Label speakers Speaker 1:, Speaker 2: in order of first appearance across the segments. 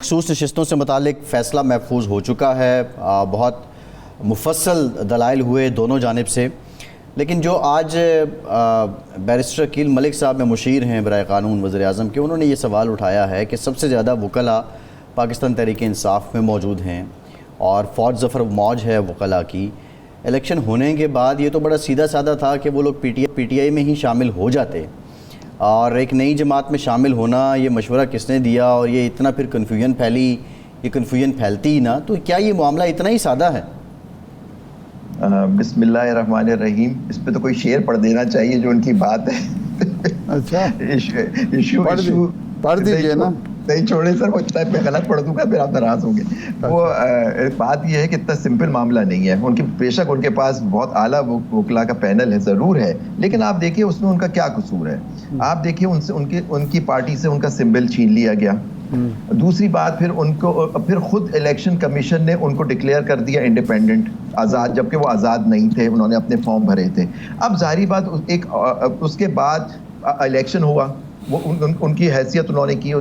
Speaker 1: مخصوص نشستوں سے متعلق فیصلہ محفوظ ہو چکا ہے، بہت مفصل دلائل ہوئے دونوں جانب سے، لیکن جو آج بیرسٹر عقیل ملک صاحب میں مشیر ہیں برائے قانون وزیر اعظم کے، انہوں نے یہ سوال اٹھایا ہے کہ سب سے زیادہ وکلاء پاکستان تحریک انصاف میں موجود ہیں اور فوج ظفر موج ہے وکلاء کی، الیکشن ہونے کے بعد یہ تو بڑا سیدھا سادہ تھا کہ وہ لوگ پی ٹی آئی میں ہی شامل ہو جاتے، اور ایک نئی جماعت میں شامل ہونا یہ مشورہ کس نے دیا، اور یہ اتنا پھر کنفیوژن پھیلی، یہ کنفیوژن پھیلتی ہی نہ، تو کیا یہ معاملہ اتنا ہی سادہ ہے؟
Speaker 2: بسم اللہ الرحمن الرحیم. اس پہ تو کوئی شعر پڑھ دینا چاہیے جو ان کی بات ہے.
Speaker 3: اچھا
Speaker 2: ایشو
Speaker 3: پڑھ دیجیے نا.
Speaker 2: نہیں چھوڑے سر، وہ میں غلط پڑھ دوں گا پھر آپ ناراض ہوں گے. وہ بات یہ ہے کہ اتنا سمپل معاملہ نہیں ہے. ان کی بے شک ان کے پاس بہت اعلیٰ وکلاء کا پینل ہے، ضرور ہے، لیکن آپ دیکھیے اس میں ان کا کیا قصور ہے. آپ دیکھیے ان کی پارٹی سے ان کا سمبل چھین لیا گیا. دوسری بات پھر خود الیکشن کمیشن نے ان کو ڈکلیئر کر دیا انڈیپینڈنٹ، آزاد، جبکہ وہ آزاد نہیں تھے، انہوں نے اپنے فارم بھرے تھے. اب ظاہری بات اس کے بعد الیکشن ہوا، وہ ان کی حیثیت انہوں نے کی.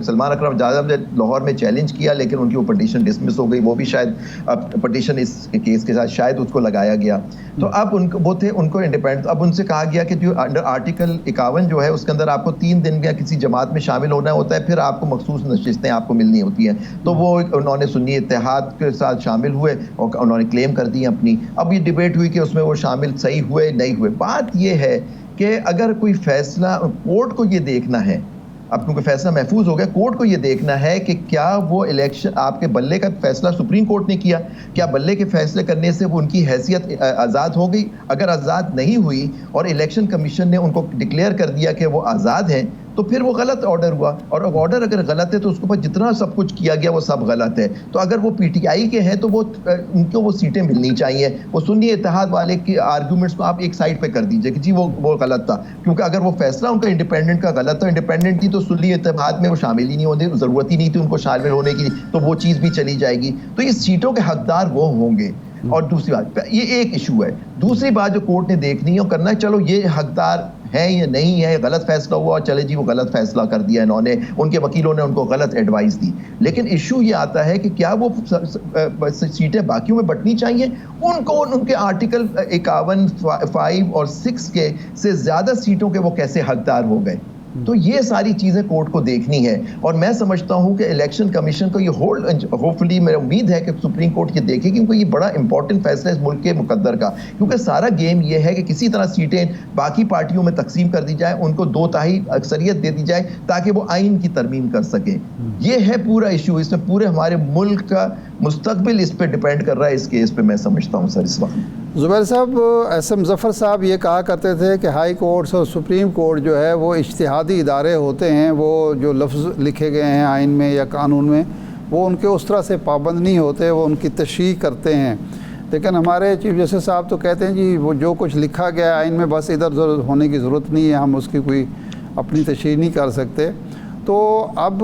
Speaker 2: سلمان اکرم جاذب نے لاہور میں چیلنج کیا، لیکن ان کی وہ پٹیشن ڈسمس ہو گئی. وہ بھی شاید پٹیشن اس کیس کے ساتھ شاید اس کو لگایا گیا. تو اب وہ تھے، ان کو انڈیپینڈنٹ. اب ان سے کہا گیا کہ جو انڈر آرٹیکل 51 جو ہے اس کے اندر آپ کو 3 دن یا کسی جماعت میں شامل ہونا ہوتا ہے، پھر آپ کو مخصوص نشستیں آپ کو ملنی ہوتی ہیں. تو وہ انہوں نے سنی اتحاد کے ساتھ شامل ہوئے اور انہوں نے کلیم کر دی اپنی. اب یہ ڈبیٹ ہوئی کہ اس میں وہ شامل صحیح ہوئے نہیں ہوئے. بات یہ ہے کہ اگر کوئی فیصلہ، کورٹ کو یہ دیکھنا ہے، اب کیونکہ فیصلہ محفوظ ہو گیا، کورٹ کو یہ دیکھنا ہے کہ کیا وہ الیکشن آپ کے بلے کا فیصلہ سپریم کورٹ نے کیا، کیا بلے کے فیصلے کرنے سے وہ ان کی حیثیت آزاد ہو گئی. اگر آزاد نہیں ہوئی اور الیکشن کمیشن نے ان کو ڈکلیئر کر دیا کہ وہ آزاد ہیں، تو پھر وہ غلط آرڈر ہوا. اور آرڈر اگر غلط ہے تو اس کے اوپر جتنا سب کچھ کیا گیا وہ سب غلط ہے. تو اگر وہ پی ٹی آئی کے ہیں تو ان کو وہ سیٹیں ملنی چاہیے. وہ سنی اتحاد والے کی آرگومنٹس کو آپ ایک سائڈ پہ کر دیجئے کہ جی وہ غلط تھا، کیونکہ اگر وہ فیصلہ ان کا انڈیپینڈنٹ کا غلط تھا، انڈیپینڈنٹ تھی تو سنی اتحاد میں وہ شامل ہی نہیں ہوتے، ضرورت ہی نہیں تھی ان کو شامل ہونے کی، تو وہ چیز بھی چلی جائے گی. تو یہ سیٹوں کے حقدار وہ ہوں گے. اور دوسری بات، یہ ایک ایشو ہے. دوسری بات جو کورٹ نے دیکھنی ہے اور کرنا ہے، چلو یہ حقدار ہے یا نہیں ہے، غلط فیصلہ ہوا اور چلے جی وہ غلط فیصلہ کر دیا انہوں نے، ان کے وکیلوں نے ان کو غلط ایڈوائز دی. لیکن ایشو یہ آتا ہے کہ کیا وہ سیٹیں باقیوں میں بٹنی چاہیے؟ ان کو ان کے آرٹیکل 51 5 اور 6 کے سے زیادہ سیٹوں کے وہ کیسے حقدار ہو گئے؟ تو یہ ساری چیزیں کورٹ کو دیکھنی ہے. اور میں سمجھتا ہوں کہ الیکشن کمیشن کو یہ ہوپفلی میرا امید ہے کہ سپریم کورٹ یہ دیکھے، کیونکہ یہ بڑا امپورٹنٹ فیصلہ ہے اس ملک کے مقدر کا. کیونکہ سارا گیم یہ ہے کہ کسی طرح سیٹیں باقی پارٹیوں میں تقسیم کر دی جائے، ان کو 2/3 اکثریت دے دی جائے تاکہ وہ آئین کی ترمیم کر سکیں. یہ ہے پورا ایشو. اس میں پورے ہمارے ملک کا مستقبل اس پہ ڈیپینڈ کر رہا ہے. اس کیس پہ میں سمجھتا ہوں سر اس وقت.
Speaker 3: زبیر صاحب، ایس ایم ظفر صاحب یہ کہا کرتے تھے کہ ہائی کورٹس اور سپریم کورٹ جو ہے وہ اجتہادی ادارے ہوتے ہیں، وہ جو لفظ لکھے گئے ہیں آئین میں یا قانون میں وہ ان کے اس طرح سے پابند نہیں ہوتے، وہ ان کی تشریح کرتے ہیں. لیکن ہمارے چیف جسٹس صاحب تو کہتے ہیں جی وہ جو کچھ لکھا گیا آئین میں بس ادھر ادھر ہونے کی ضرورت نہیں ہے، ہم اس کی کوئی اپنی تشریح نہیں کر سکتے. تو اب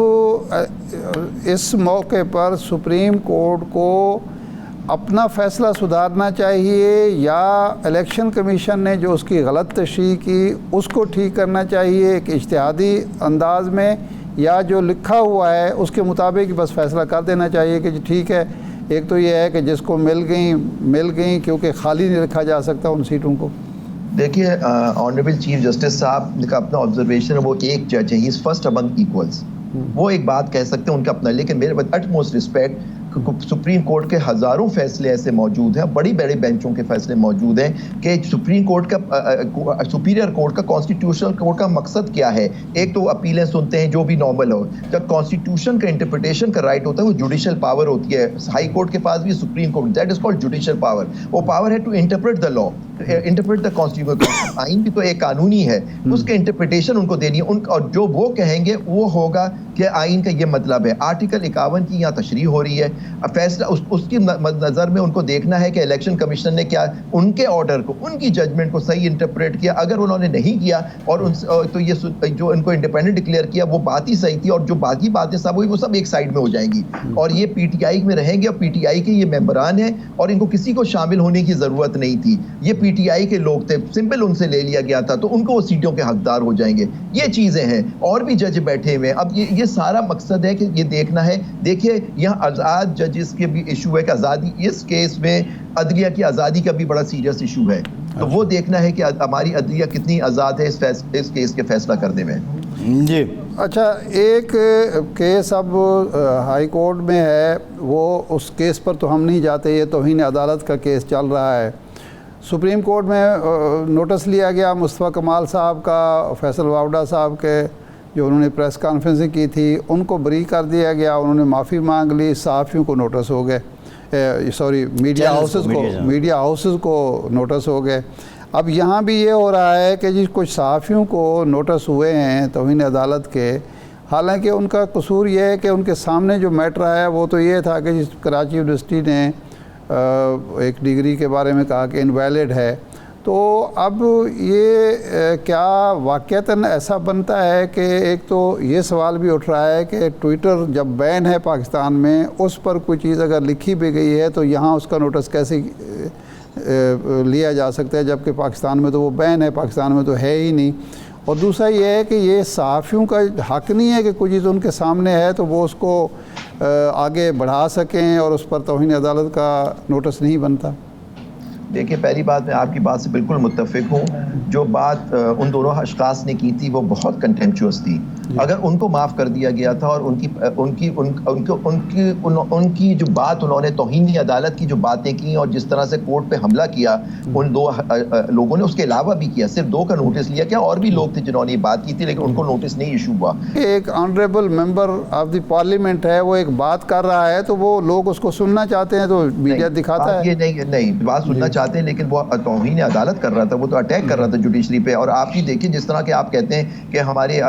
Speaker 3: اس موقع پر سپریم کورٹ کو اپنا فیصلہ سدھارنا چاہیے یا الیکشن کمیشن نے جو اس کی غلط تشریح کی اس کو ٹھیک کرنا چاہیے ایک اجتہادی انداز میں، یا جو لکھا ہوا ہے اس کے مطابق بس فیصلہ کر دینا چاہیے کہ جی ٹھیک ہے؟ ایک تو یہ ہے کہ جس کو مل گئیں کیونکہ خالی نہیں رکھا جا سکتا ان سیٹوں کو.
Speaker 2: دیکھیے آنریبل چیف جسٹس صاحب کا اپنا آبزرویشن ہے، وہ ایک جج ہے، ہی از فرسٹ امنگ ایکولز. وہ ایک بات کہہ سکتے ہیں ان کا اپنا، لیکن میرے with it most respect supreme court کے ہزاروں فیصلے ایسے موجود ہیں، بڑی بڑی بینچوں کے فیصلے موجود ہیں کہ سپریم کورٹ کا، سپیریئر کورٹ کا، کانسٹیٹیوشنل کورٹ کا مقصد کیا ہے. ایک تو اپیلیں سنتے ہیں جو بھی نارمل ہو، جب کانسٹیٹیوشن کا انٹرپریٹیشن کا رائٹ ہوتا ہے وہ جوڈیشل پاور ہوتی ہے. ہائی کورٹ کے پاس بھی supreme court, that is called judicial power. وہ پاور ہے to interpret the law, interpret the constitution. آئین بھی تو ایک قانونی ہے، اس کے انٹرپریٹیشن ان کو دینی ہے، اور جو وہ کہیں گے وہ ہوگا کہ آئین کا یہ مطلب ہے. آرٹیکل 51 کی یہاں تشریح ہو رہی ہے، فیصلہ اس کی نظر میں ان کو دیکھنا ہے کہ الیکشن کمیشن نے کیا ان کے آرڈر کو، ان کی ججمنٹ کو صحیح انٹرپریٹ کیا. اگر انہوں نے نہیں کیا اور تو یہ جو ان کو انڈیپینڈنٹ ڈکلیئر کیا وہ بات ہی صحیح تھی، اور جو باقی باتیں سب ہوئی وہ سب ایک سائڈ میں ہو جائیں گی. اور یہ پی ٹی آئی میں رہیں گے، اور پی ٹی آئی کے یہ ممبران ہیں اور ان کو کسی کو شامل ہونے کی ضرورت نہیں تھی. یہ پی ٹی آئی کے لوگ تھے, سمپل ان سے لے لیا گیا تھا, تو ان کو وہ سیٹوں کے حقدار ہو جائیں گے. یہ چیزیں ہیں, اور بھی جج بیٹھے ہوئے ہیں. اب یہ سارا مقصد ہے کہ یہ دیکھنا ہے. دیکھیے یہاں آزاد ججز کے بھی ایشو ہے کہ آزادی, اس کیس میں عدلیہ کی آزادی کا بھی بڑا سیریس ایشو ہے. تو وہ دیکھنا ہے کہ ہماری عدلیہ کتنی آزاد ہے اس کیس کے فیصلہ کرنے میں.
Speaker 1: جی
Speaker 3: اچھا, ایک کیس اب ہائی کورٹ میں ہے, وہ اس کیس پر تو ہم نہیں جاتے, یہ توہین عدالت کا کیس چل رہا ہے. سپریم کورٹ میں نوٹس لیا گیا مصطفیٰ کمال صاحب کا, فیصل واوڈا صاحب کے, جو انہوں نے پریس کانفرنسنگ کی تھی, ان کو بری کر دیا گیا, انہوں نے معافی مانگ لی. صحافیوں کو نوٹس ہو گئے, میڈیا ہاؤسز کو نوٹس ہو گئے. اب یہاں بھی یہ ہو رہا ہے کہ جی کچھ صحافیوں کو نوٹس ہوئے ہیں توہین عدالت کے, حالانکہ ان کا قصور یہ ہے کہ ان کے سامنے جو میٹر آیا وہ تو یہ تھا کہ جس کراچی یونیورسٹی نے ایک ڈگری کے بارے میں کہا کہ انویلڈ ہے. تو اب یہ کیا واقعتاً ایسا بنتا ہے کہ ایک تو یہ سوال بھی اٹھ رہا ہے کہ ٹویٹر جب بین ہے پاکستان میں, اس پر کوئی چیز اگر لکھی بھی گئی ہے تو یہاں اس کا نوٹس کیسے لیا جا سکتا ہے, جبکہ پاکستان میں تو وہ بین ہے, پاکستان میں تو ہے ہی نہیں. اور دوسرا یہ ہے کہ یہ صحافیوں کا حق نہیں ہے کہ کوئی چیز ان کے سامنے ہے تو وہ اس کو آگے بڑھا سکیں اور اس پر توہین عدالت کا نوٹس نہیں بنتا.
Speaker 2: دیکھیں, پہلی بات میں آپ کی بات سے بالکل متفق ہوں. جو بات ان دونوں اشخاص نے کی تھی وہ بہت کنٹمپچوس تھی. اگر ان کو معاف کر دیا گیا تھا اور ان کی جو بات انہوں نے توہین عدالت کی جو باتیں کی اور جس طرح سے کورٹ پہ حملہ کیا ان دو لوگوں نے, اس کے علاوہ بھی کیا, صرف دو کا نوٹس لیا کیا, اور بھی لوگ تھے جنہوں نے یہ بات کی تھی لیکن ان کو نوٹس نہیں ایشو ہوا.
Speaker 3: ایک honourable member of the parliament ہے, وہ ایک بات کر رہا ہے تو وہ لوگ اس کو سننا چاہتے ہیں تو میڈیا دکھاتا ہے.
Speaker 2: یہ نہیں بات سننا چاہتے ہیں, لیکن وہ توہین عدالت کر رہا تھا, وہ تو اٹیک کر رہا تھا جوڈیشری پہ. اور آپ بھی دیکھیں جس طرح کہ آپ کہتے ہیں کہ ہمارے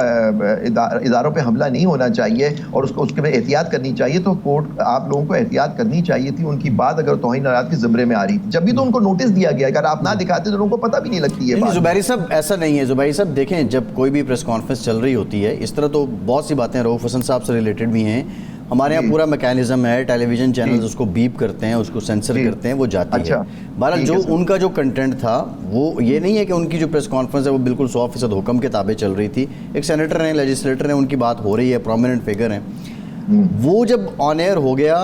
Speaker 2: اداروں پہ حملہ نہیں ہونا چاہیے اور اس کے میں احتیاط کرنی چاہیے, تو کورٹ آپ لوگوں کو احتیاط کرنی چاہیے تھی. ان کی بات اگر توہین عدالت کے زمرے میں آ رہی تھی جب بھی تو ان کو نوٹس دیا گیا, اگر آپ نہ دکھاتے تو لوگوں کو پتہ بھی نہیں لگتی ہے.
Speaker 1: زبیری صاحب ایسا نہیں ہے. زبیری صاحب دیکھیں, جب کوئی بھی پریس کانفرنس چل رہی ہوتی ہے اس طرح تو بہت سی باتیں رؤوف حسن صاحب سے ریلیٹڈ بھی ہیں. ہمارے یہاں پورا میکینزم ہے, ٹیلی ویژن چینلز اس کو بیپ کرتے ہیں, اس کو سینسر کرتے ہیں, وہ جاتی ہے. بہرحال جو ان کا جو کنٹینٹ تھا وہ یہ نہیں ہے کہ ان کی جو پریس کانفرنس ہے وہ بالکل 100% حکم کے تابع چل رہی تھی. ایک سینیٹر ہیں, لیجسلیٹر ہیں, ان کی بات ہو رہی ہے, پرومیننٹ فگر ہیں. وہ جب آن ایئر ہو گیا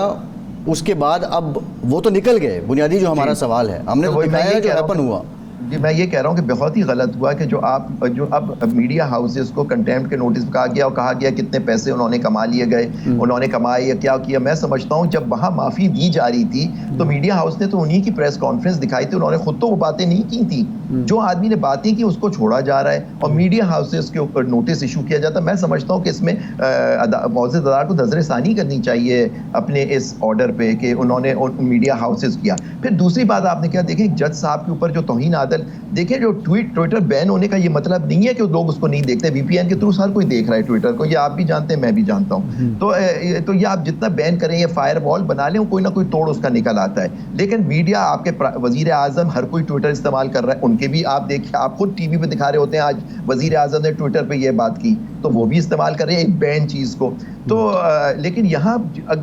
Speaker 1: اس کے بعد اب وہ تو نکل گئے. بنیادی جو ہمارا سوال ہے, ہم نے تو دکھایا جو ہیپن ہوا.
Speaker 2: جی میں یہ کہہ رہا ہوں کہ بہت ہی غلط ہوا کہ جو اب میڈیا ہاؤسز کو کنٹیمپٹ کے نوٹس کہا گیا اور کہا گیا کتنے پیسے انہوں نے کما لیے گئے, انہوں نے کمائے یا کیا کیا. میں سمجھتا ہوں جب وہاں معافی دی جا رہی تھی تو میڈیا ہاؤس نے تو انہی کی پریس کانفرنس دکھائی تھی, انہوں نے خود تو وہ باتیں نہیں کی تھی. جو آدمی نے باتیں کی اس کو چھوڑا جا رہا ہے اور میڈیا ہاؤسز کے اوپر نوٹس ایشو کیا جاتا ہے. میں سمجھتا ہوں کہ اس میں معزز عدالت کو نظر ثانی کرنی چاہیے اپنے اس آرڈر پہ کہ انہوں نے میڈیا ہاؤسز کیا. پھر دوسری بات آپ نے کیا, دیکھیں جج صاحب کے اوپر جو توہین عدالت, دیکھیں جو ٹویٹر بین ہونے کا یہ مطلب نہیں ہے کہ لوگ اس کو نہیں دیکھتے. وی پی این کے تھرو ہر کوئی دیکھ رہا ہے ٹویٹر کو, یہ آپ بھی جانتے ہیں, میں بھی جانتا ہوں. تو یہ آپ جتنا بین کریں, یہ فائر وال بنا لیں, کوئی نہ کوئی توڑ اس کا نکل آتا ہے. لیکن میڈیا, آپ کے وزیر اعظم ہر کوئی ٹویٹر استعمال کر رہا ہے, ان کے بھی آپ دیکھیں, آپ خود ٹی وی پہ دکھا رہے ہوتے ہیں آج وزیر اعظم نے ٹویٹر پہ یہ بات کی, تو وہ بھی استعمال کر رہے ہیں ایک بین چیز کو. تو لیکن یہاں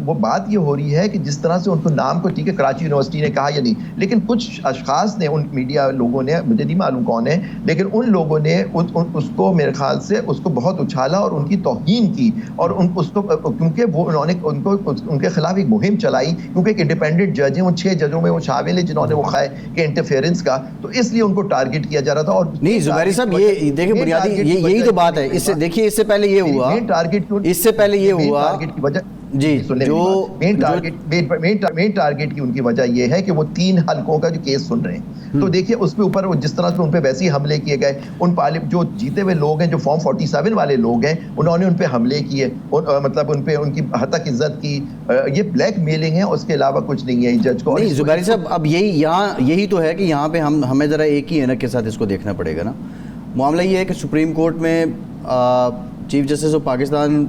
Speaker 2: وہ بات یہ ہو رہی ہے کہ جس طرح سے ان کو نام کو, ٹھیک ہے کراچی یونیورسٹی نے کہا یا نہیں, لیکن کچھ اشخاص نے, ان میڈیا لوگوں نے, مجھے نہیں معلوم کون ہے, لیکن ان لوگوں نے اس کو میرے خیال سے اس کو بہت اچھالا اور ان کی توہین کی. اور اس کو کیونکہ وہ انہوں نے ان کے خلاف ایک مہم چلائی, کیونکہ ایک انڈیپینڈنٹ جج ہیں, ان 6 ججوں میں وہ شامل ہیں جنہوں نے وہ خواہ کہ انٹرفیئرنس کا, تو اس لیے ان کو ٹارگٹ کیا جا رہا تھا. اور
Speaker 1: نہیں زبیری صاحب, یہ دیکھیں بنیادی یہی تو بات ہے. اس سے دیکھیے, اس سے پہلے یہ ہوا, اس سے پہلے یہ ہوا جی, جو
Speaker 2: مین ٹارگٹ کی ان کی وجہ یہ ہے کہ وہ 3 حلقوں کا جو کیس سن رہے ہیں. تو دیکھیے اس کے اوپر جس طرح سے ان پہ ویسے ہی حملے کیے گئے, ان جو جیتے ہوئے لوگ ہیں, جو فارم 47 والے لوگ ہیں, انہوں نے ان پہ حملے کیے, مطلب ان پہ ان کی حد تک عزت کی. یہ بلیک میلنگ ہے, اس کے علاوہ کچھ نہیں ہے جج کو.
Speaker 1: نہیں زبیری صاحب, اب یہی تو ہے کہ یہاں پہ ہمیں ذرا ایک ہی اینک کے ساتھ اس کو دیکھنا پڑے گا نا. معاملہ یہ ہے کہ سپریم کورٹ میں چیف جسٹس آف پاکستان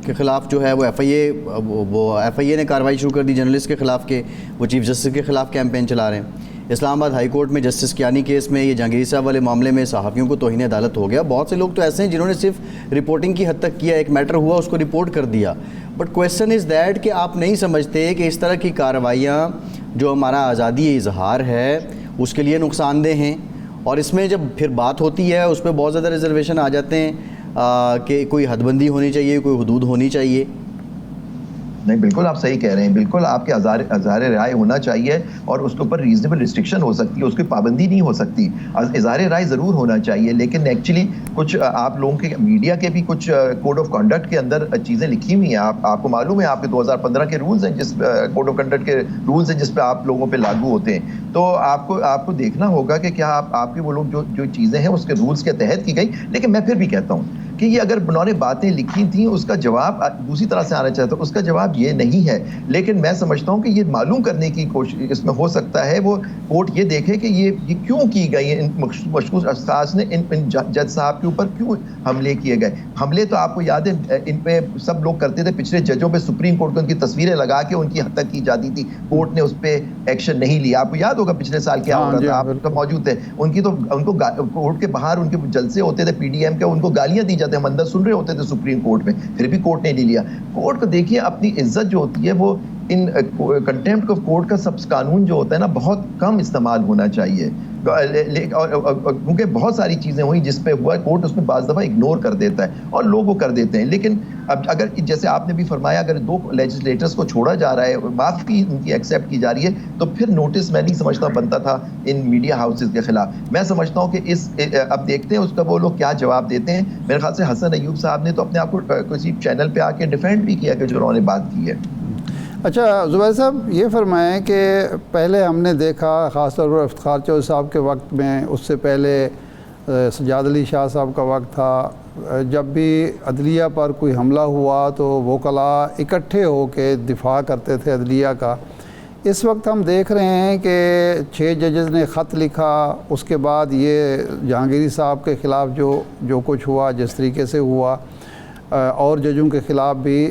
Speaker 1: کے خلاف جو ہے وہ ایف آئی اے نے کارروائی شروع کر دی جرنلسٹ کے خلاف, کے وہ چیف جسٹس کے خلاف کیمپین چلا رہے ہیں. اسلام آباد ہائی کورٹ میں جسٹس کیانی کیس میں, یہ جہانگیر صاحب والے معاملے میں صحافیوں کو توہین عدالت ہو گیا. بہت سے لوگ تو ایسے ہیں جنہوں نے صرف رپورٹنگ کی حد تک کیا, ایک میٹر ہوا اس کو رپورٹ کر دیا. بٹ کویسچن از دیٹ کہ آپ نہیں سمجھتے کہ اس طرح کی کارروائیاں جو ہمارا آزادی اظہار ہے اس کے لیے نقصان دہ ہیں. اور اس میں جب پھر بات ہوتی ہے اس پہ بہت زیادہ ریزرویشن آ جاتے ہیں کہ کوئی حد بندی ہونی چاہیے, کوئی حدود ہونی چاہیے.
Speaker 2: نہیں بالکل آپ صحیح کہہ رہے ہیں, بالکل آپ کے اظہار رائے ہونا چاہیے اور اس کے اوپر ریزنیبل ریسٹرکشن ہو سکتی ہے, اس کی پابندی نہیں ہو سکتی. اظہار رائے ضرور ہونا چاہیے, لیکن ایکچولی کچھ آپ لوگوں کے میڈیا کے بھی کچھ کوڈ آف کنڈکٹ کے اندر چیزیں لکھی ہوئی ہیں. آپ کو معلوم ہے آپ کے 2015 کے رولز ہیں, جس کوڈ آف کنڈکٹ کے رولز ہیں جس پہ آپ لوگوں پہ لاگو ہوتے ہیں. تو آپ کو دیکھنا ہوگا کہ کیا آپ کے وہ لوگ جو چیزیں ہیں اس کے رولز کے تحت کی گئی. لیکن میں پھر بھی کہتا ہوں کہ یہ اگر انہوں نے باتیں لکھی تھیں اس کا جواب دوسری طرح سے آنا چاہتا, اس کا جواب یہ نہیں ہے. لیکن میں سمجھتا ہوں کہ یہ معلوم کرنے کی کوشش اس میں ہو سکتا ہے, وہ کورٹ یہ دیکھے کہ یہ کیوں کی گئی, ان مخصوص اشخاص نے ان جج صاحب کے اوپر کیوں حملے کیے گئے. حملے تو آپ کو یاد ہے ان پہ سب لوگ کرتے تھے, پچھلے ججوں پہ سپریم کورٹ کو ان کی تصویریں لگا کے ان کی حد تک کی جاتی تھی, کورٹ نے اس پہ ایکشن نہیں لیا. آپ کو یاد ہوگا پچھلے سال کیا ہو رہا تھا, آپ تو موجود تھے. ان کو کورٹ کے باہر ان کے جلسے ہوتے تھے پی ڈی ایم کے, ان کو گالیاں دی جاتے ہیں, مندر سن رہے ہوتے تھے سپریم کورٹ میں, پھر بھی کورٹ نے نہیں لیا. کورٹ کو دیکھیے اپنی عزت جو ہوتی ہے وہ ان کنٹیمپٹ آف کورٹ کا سب قانون جو ہوتا ہے نا بہت کم استعمال ہونا چاہیے, کیونکہ بہت ساری چیزیں ہوئی جس پہ ہوا کورٹ اس میں بعض دفعہ اگنور کر دیتا ہے اور لوگ وہ کر دیتے ہیں. لیکن اب اگر جیسے آپ نے بھی فرمایا اگر 2 لیجسلیٹرز کو چھوڑا جا رہا ہے, معافی ان کی ایکسیپٹ کی جا رہی ہے, تو پھر نوٹس میں نہیں سمجھتا بنتا تھا ان میڈیا ہاؤسز کے خلاف. میں سمجھتا ہوں کہ اب دیکھتے ہیں اس کا وہ لوگ کیا جواب دیتے ہیں. میرے خیال سے حسن ایوب صاحب نے تو اپنے آپ کو کسی چینل پہ آ کے ڈیفینڈ بھی کیا کہ جو انہوں نے بات کی ہے.
Speaker 3: اچھا زبیر صاحب یہ فرمائیں کہ پہلے ہم نے دیکھا خاص طور پر افتخار چودھری صاحب کے وقت میں, اس سے پہلے سجاد علی شاہ صاحب کا وقت تھا, جب بھی عدلیہ پر کوئی حملہ ہوا تو وکلاء اکٹھے ہو کے دفاع کرتے تھے عدلیہ کا. اس وقت ہم دیکھ رہے ہیں کہ 6 ججز نے خط لکھا, اس کے بعد یہ جہانگیری صاحب کے خلاف جو کچھ ہوا جس طریقے سے ہوا, اور ججوں کے خلاف بھی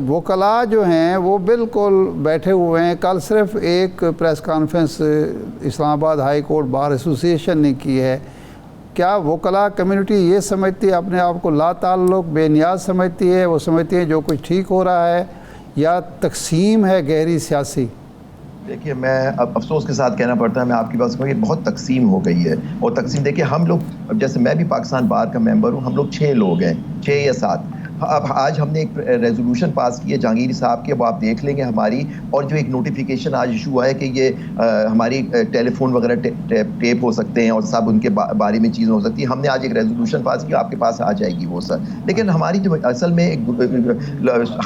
Speaker 3: وکلاء جو ہیں وہ بالکل بیٹھے ہوئے ہیں. کل صرف ایک پریس کانفرنس اسلام آباد ہائی کورٹ بار ایسوسیشن نے کی ہے. کیا وکلاء کمیونٹی یہ سمجھتی ہے اپنے آپ کو لا تعلق بے نیاز سمجھتی ہے, وہ سمجھتی ہے جو کچھ ٹھیک ہو رہا ہے, یا تقسیم ہے گہری سیاسی؟
Speaker 2: دیکھیے میں اب افسوس کے ساتھ کہنا پڑتا ہے, میں آپ کی بات سمجھ, بہت تقسیم ہو گئی ہے. اور تقسیم دیکھیے ہم لوگ, جیسے میں بھی پاکستان بار کا ممبر ہوں, ہم لوگ 6 لوگ ہیں, 6 یا 7. اب آج ہم نے ایک ریزولوشن پاس کی ہے جہانگیری صاحب کی, اب آپ دیکھ لیں گے ہماری, اور جو ایک نوٹیفیکیشن آج ایشو ہوا ہے کہ یہ ہماری ٹیلی فون وغیرہ ٹیپ ہو سکتے ہیں اور سب ان کے بارے میں چیزیں ہو سکتی ہیں. ہم نے آج ایک ریزولوشن پاس کی, آپ کے پاس آ جائے گی وہ سر. لیکن ہماری جو اصل میں ایک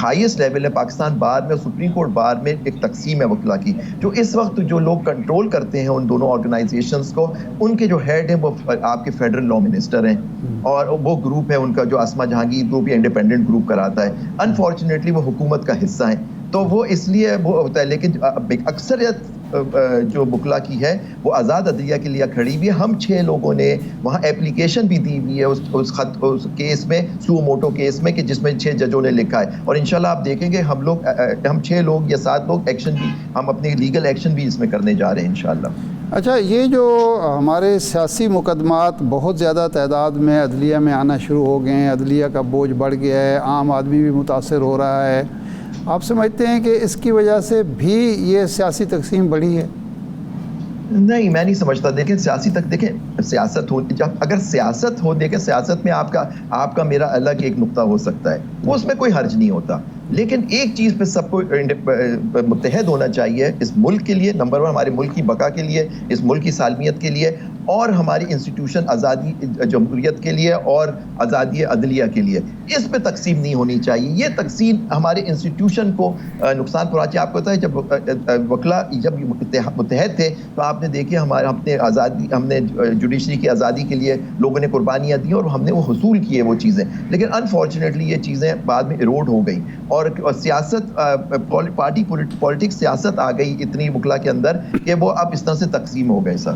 Speaker 2: ہائیسٹ لیول ہے پاکستان بار میں, سپریم کورٹ بار میں ایک تقسیم ہے وکلا کی, جو اس وقت جو لوگ کنٹرول کرتے ہیں ان دونوں آرگنائزیشنز کو, ان کے جو ہیڈ ہیں وہ آپ کے فیڈرل لا منسٹر ہیں, اور وہ گروپ ہے ان کا جو اسما جہانگیر گروپ یا انڈیپینڈنٹ گروپ کراتا ہے. انفارچونیٹلی وہ حکومت کا حصہ ہیں, تو وہ اس لیے وہ ہوتا ہے. لیکن اکثریت جو وکلا کی ہے وہ آزاد عدلیہ کے لیے کھڑی ہوئی ہے. ہم 6 لوگوں نے وہاں اپلیکیشن بھی دی ہوئی ہے اس کیس میں, سو موٹو کیس میں, کہ جس میں 6 ججوں نے لکھا ہے. اور انشاءاللہ آپ دیکھیں گے ہم 6 لوگ یا 7 لوگ ایکشن بھی, ہم اپنے لیگل ایکشن بھی اس میں کرنے جا رہے ہیں انشاءاللہ.
Speaker 3: اچھا, یہ جو ہمارے سیاسی مقدمات بہت زیادہ تعداد میں عدلیہ میں آنا شروع ہو گئے ہیں, عدلیہ کا بوجھ بڑھ گیا ہے, عام آدمی بھی متاثر ہو رہا ہے, آپ سمجھتے ہیں کہ اس کی وجہ سے بھی یہ سیاسی تقسیم بڑھی ہے؟
Speaker 2: نہیں میں نہیں سمجھتا. دیکھیں سیاسی تک, دیکھیں سیاست ہو, اگر سیاست ہو, دیکھیں سیاست میں آپ کا میرا الگ ایک نقطہ ہو سکتا ہے, وہ اس میں کوئی حرج نہیں ہوتا. لیکن ایک چیز پہ سب کو متحد ہونا چاہیے اس ملک کے لیے, نمبر 1 ہمارے ملک کی بقا کے لیے, اس ملک کی سالمیت کے لیے, اور ہماری انسٹیٹیوشن آزادی جمہوریت کے لیے اور آزادی عدلیہ کے لیے. اس پہ تقسیم نہیں ہونی چاہیے. یہ تقسیم ہمارے انسٹیٹیوشن کو نقصان پہنچاتی ہے. آپ کو پتہ ہے جب وکلا جب متحد تھے تو آپ نے دیکھے ہم نے جوڈیشری کی آزادی کے لیے لوگوں نے قربانیاں دی اور ہم نے وہ حصول کیے وہ چیزیں. لیکن انفارچونیٹلی یہ چیزیں بعد میں ایروڈ ہو گئی, اور سیاست پارٹی پولیٹکس سیاست آ گئی اتنی وکلا کے اندر کہ وہ اب اس طرح سے تقسیم ہو گئے سر.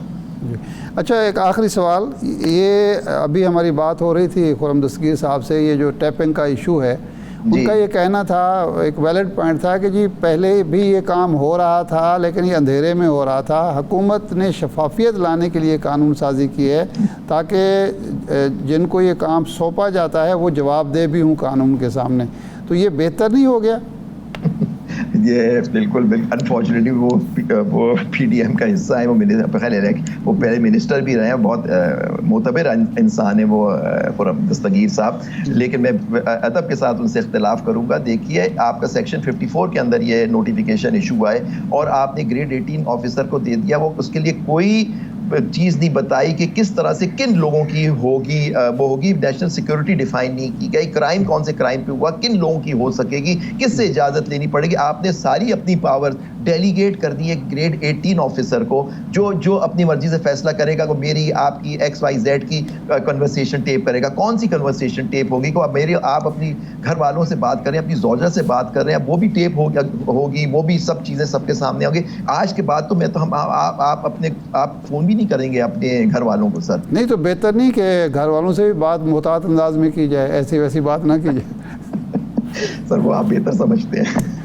Speaker 3: اچھا, ایک آخری سوال, یہ ابھی ہماری بات ہو رہی تھی خرم دستگیر صاحب سے, یہ جو ٹیپنگ کا ایشو ہے, ان کا یہ کہنا تھا, ایک ویلڈ پوائنٹ تھا کہ جی پہلے بھی یہ کام ہو رہا تھا لیکن یہ اندھیرے میں ہو رہا تھا, حکومت نے شفافیت لانے کے لیے قانون سازی کی ہے تاکہ جن کو یہ کام سونپا جاتا ہے وہ جواب دہ بھی ہوں قانون کے سامنے. تو یہ بہتر نہیں ہو گیا؟
Speaker 2: یہ بالکل انفارچونیٹلی وہ پی ڈی ایم کا حصہ ہے. وہ پہلے منسٹر بھی رہے ہیں, بہت معتبر انسان ہے وہ خرم دستگیر صاحب, لیکن میں ادب کے ساتھ ان سے اختلاف کروں گا. دیکھیے آپ کا سیکشن 54 کے اندر یہ نوٹیفیکیشن ایشو ہوا ہے اور آپ نے گریڈ 18 آفیسر کو دے دیا, وہ اس کے لیے کوئی چیز نہیں بتائی کہ کس طرح سے کن لوگوں کی ہوگی, وہ ہوگی نیشنل سیکورٹی ڈیفائن نہیں کی گئی, کرائم کون سے کرائم پہ ہوا, کن لوگوں کی ہو سکے گی, کس سے اجازت لینی پڑے گی. آپ نے ساری اپنی پاور ڈیلیگیٹ کر دی ہے گریڈ 18 آفیسر کو, جو اپنی مرضی سے فیصلہ کرے گا کہ میری آپ کی XYZ کی کنورسیشن ٹیپ کرے گا. کون سی کنورسیشن ٹیپ ہوگی کہ آپ اپنی گھر والوں سے بات کر رہے ہیں, اپنی زوجہ سے بات کر رہے ہیں, وہ بھی ٹیپ ہوگی, وہ بھی سب چیزیں سب کے سامنے ہوں گی. آج کے بعد تو آپ فون بھی نہیں کریں گے اپنے گھر والوں کو. سر
Speaker 3: نہیں تو بہتر نہیں کہ گھر والوں سے بھی بات محتاط انداز میں کی جائے, ایسی ویسی بات نہ کی جائے.
Speaker 2: سر وہ آپ بہتر سمجھتے ہیں.